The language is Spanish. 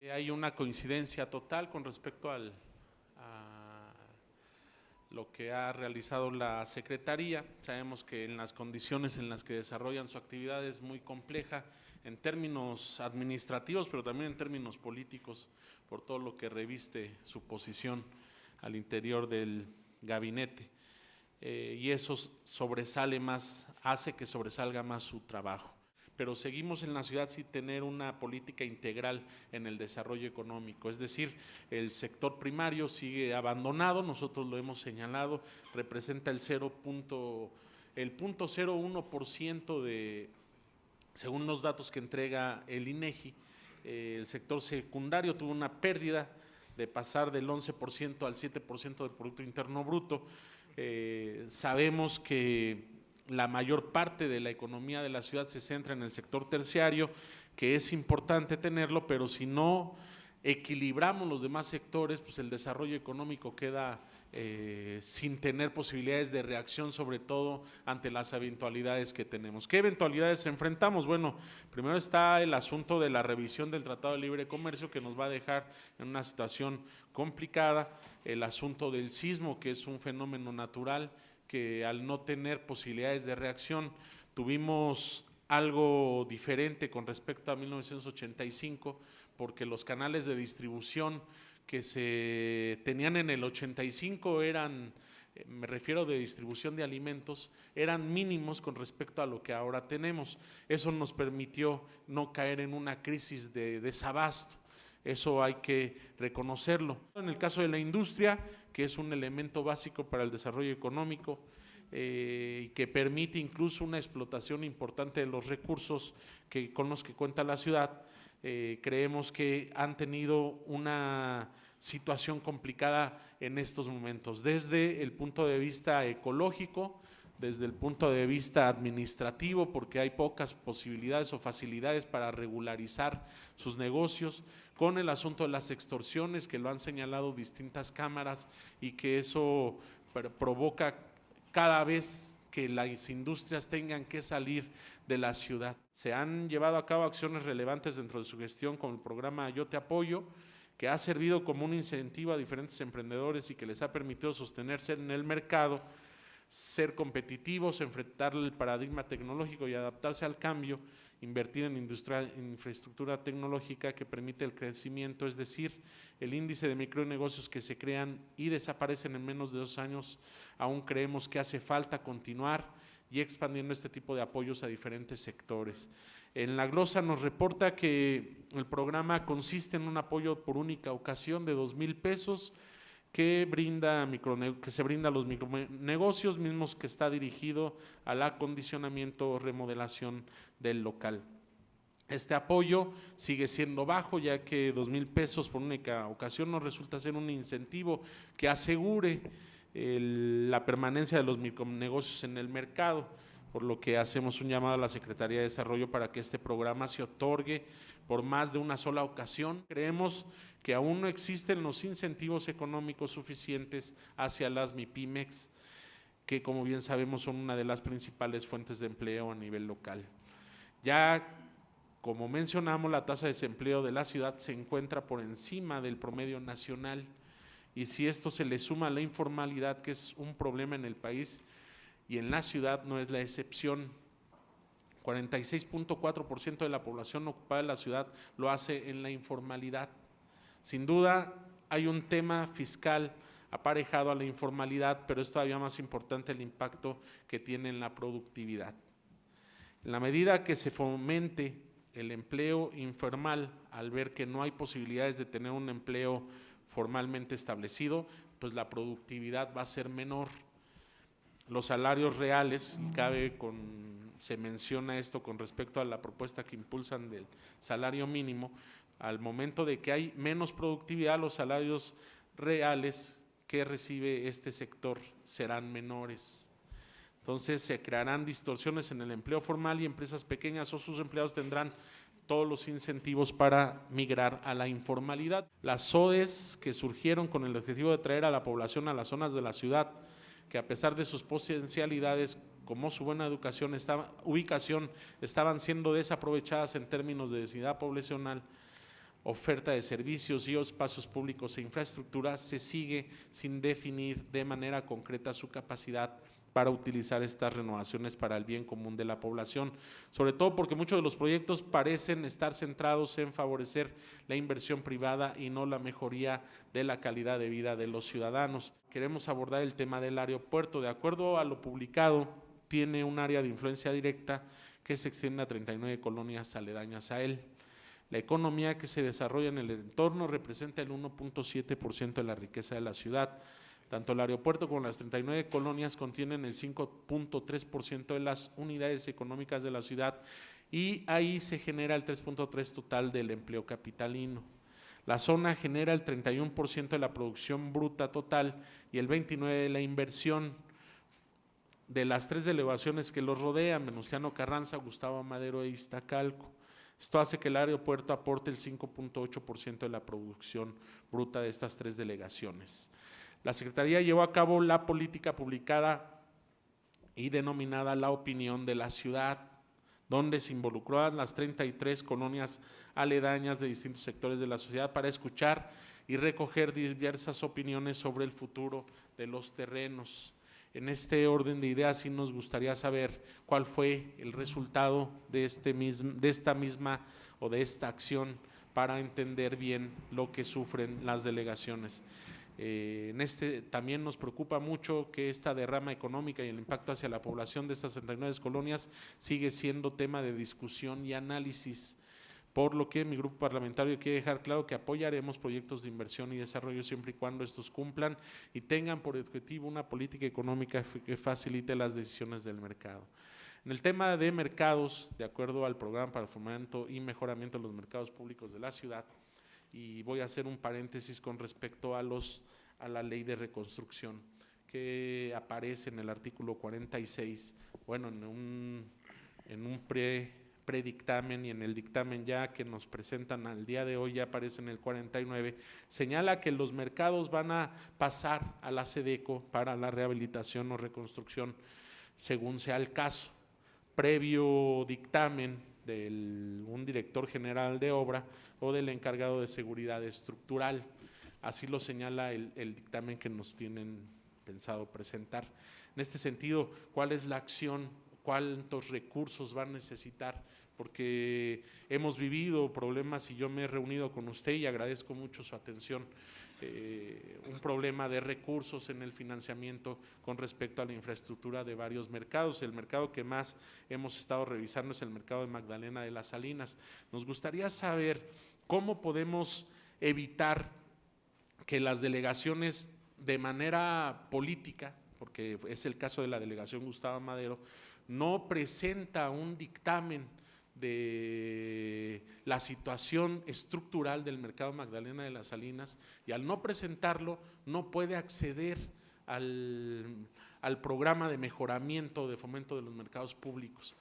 Hay una coincidencia total con respecto a lo que ha realizado la Secretaría. Sabemos que en las condiciones en las que desarrollan su actividad es muy compleja en términos administrativos, pero también en términos políticos, por todo lo que reviste su posición al interior del gabinete. Y eso sobresale más, hace que sobresalga más su trabajo. Pero seguimos en la ciudad sin tener una política integral en el desarrollo económico, es decir, el sector primario sigue abandonado, nosotros lo hemos señalado, representa el 0.01% de, según los datos que entrega el INEGI, el sector secundario tuvo una pérdida de pasar del 11% al 7% del Producto Interno Bruto. Sabemos que la mayor parte de la economía de la ciudad se centra en el sector terciario, que es importante tenerlo, pero si no equilibramos los demás sectores, pues el desarrollo económico queda sin tener posibilidades de reacción, sobre todo ante las eventualidades que tenemos. ¿Qué eventualidades enfrentamos? Bueno, primero está el asunto de la revisión del Tratado de Libre Comercio, que nos va a dejar en una situación complicada, el asunto del sismo, que es un fenómeno natural, que al no tener posibilidades de reacción tuvimos algo diferente con respecto a 1985, porque los canales de distribución que se tenían en el 85 eran, me refiero de distribución de alimentos, eran mínimos con respecto a lo que ahora tenemos. Eso nos permitió no caer en una crisis de desabasto. Eso hay que reconocerlo. En el caso de la industria, que es un elemento básico para el desarrollo económico, que permite incluso una explotación importante de los recursos con los que cuenta la ciudad, creemos que han tenido una situación complicada en estos momentos, desde el punto de vista ecológico, desde el punto de vista administrativo, porque hay pocas posibilidades o facilidades para regularizar sus negocios, con el asunto de las extorsiones, que lo han señalado distintas cámaras y que eso provoca cada vez que las industrias tengan que salir de la ciudad. Se han llevado a cabo acciones relevantes dentro de su gestión con el programa Yo Te Apoyo, que ha servido como un incentivo a diferentes emprendedores y que les ha permitido sostenerse en el mercado, ser competitivos, enfrentar el paradigma tecnológico y adaptarse al cambio, invertir en infraestructura tecnológica que permite el crecimiento, es decir, el índice de micronegocios que se crean y desaparecen en menos de 2 años. Aún creemos que hace falta continuar y expandiendo este tipo de apoyos a diferentes sectores. En la glosa nos reporta que el programa consiste en un apoyo por única ocasión de 2,000 pesos, que se brinda a los micronegocios, mismos que está dirigido al acondicionamiento o remodelación del local. Este apoyo sigue siendo bajo, ya que 2,000 pesos por única ocasión nos resulta ser un incentivo que asegure la permanencia de los micronegocios en el mercado, por lo que hacemos un llamado a la Secretaría de Desarrollo para que este programa se otorgue por más de una sola ocasión. Creemos que aún no existen los incentivos económicos suficientes hacia las MIPYMES, que como bien sabemos son una de las principales fuentes de empleo a nivel local. Ya como mencionamos, la tasa de desempleo de la ciudad se encuentra por encima del promedio nacional, y si esto se le suma a la informalidad, que es un problema en el país y en la ciudad no es la excepción. 46.4% de la población ocupada de la ciudad lo hace en la informalidad. Sin duda hay un tema fiscal aparejado a la informalidad, pero es todavía más importante el impacto que tiene en la productividad. En la medida que se fomente el empleo informal, al ver que no hay posibilidades de tener un empleo formalmente establecido, pues la productividad va a ser menor. Los salarios reales, y se menciona esto con respecto a la propuesta que impulsan del salario mínimo, al momento de que hay menos productividad, los salarios reales que recibe este sector serán menores. Entonces se crearán distorsiones en el empleo formal y empresas pequeñas o sus empleados tendrán todos los incentivos para migrar a la informalidad. Las ODEs que surgieron con el objetivo de traer a la población a las zonas de la ciudad, que a pesar de sus potencialidades como su buena ubicación estaban siendo desaprovechadas en términos de densidad poblacional, oferta de servicios y espacios públicos e infraestructura, se sigue sin definir de manera concreta su capacidad para utilizar estas renovaciones para el bien común de la población, sobre todo porque muchos de los proyectos parecen estar centrados en favorecer la inversión privada y no la mejoría de la calidad de vida de los ciudadanos. Queremos abordar el tema del aeropuerto. De acuerdo a lo publicado, tiene un área de influencia directa que se extiende a 39 colonias aledañas a él. La economía que se desarrolla en el entorno representa el 1.7% de la riqueza de la ciudad. Tanto el aeropuerto como las 39 colonias contienen el 5.3% de las unidades económicas de la ciudad y ahí se genera el 3.3% total del empleo capitalino. La zona genera el 31% de la producción bruta total y el 29% de la inversión. De las 3 delegaciones que los rodean, Venustiano Carranza, Gustavo Madero e Iztacalco. Esto hace que el aeropuerto aporte el 5.8% de la producción bruta de estas 3 delegaciones. La Secretaría llevó a cabo la política publicada y denominada La Opinión de la Ciudad, donde se involucró a las 33 colonias aledañas de distintos sectores de la sociedad para escuchar y recoger diversas opiniones sobre el futuro de los terrenos. En este orden de ideas sí nos gustaría saber cuál fue el resultado de esta acción para entender bien lo que sufren las delegaciones. También nos preocupa mucho que esta derrama económica y el impacto hacia la población de estas 69 colonias sigue siendo tema de discusión y análisis, por lo que mi grupo parlamentario quiere dejar claro que apoyaremos proyectos de inversión y desarrollo siempre y cuando estos cumplan y tengan por objetivo una política económica que facilite las decisiones del mercado. En el tema de mercados, de acuerdo al programa para el fomento y mejoramiento de los mercados públicos de la ciudad, y voy a hacer un paréntesis con respecto a la ley de reconstrucción que aparece en el artículo 46, bueno, en un predictamen y en el dictamen ya que nos presentan al día de hoy ya aparece en el 49, señala que los mercados van a pasar a la SEDECO para la rehabilitación o reconstrucción según sea el caso, previo dictamen de un director general de obra o del encargado de seguridad estructural. Así lo señala el dictamen que nos tienen pensado presentar. En este sentido, ¿cuál es la acción? ¿Cuántos recursos van a necesitar? Porque hemos vivido problemas y yo me he reunido con usted y agradezco mucho su atención. Un problema de recursos en el financiamiento con respecto a la infraestructura de varios mercados. El mercado que más hemos estado revisando es el mercado de Magdalena de las Salinas. Nos gustaría saber cómo podemos evitar que las delegaciones de manera política, porque es el caso de la delegación Gustavo Madero, no presenta un dictamen de la situación estructural del mercado Magdalena de las Salinas y al no presentarlo no puede acceder al programa de mejoramiento de fomento de los mercados públicos.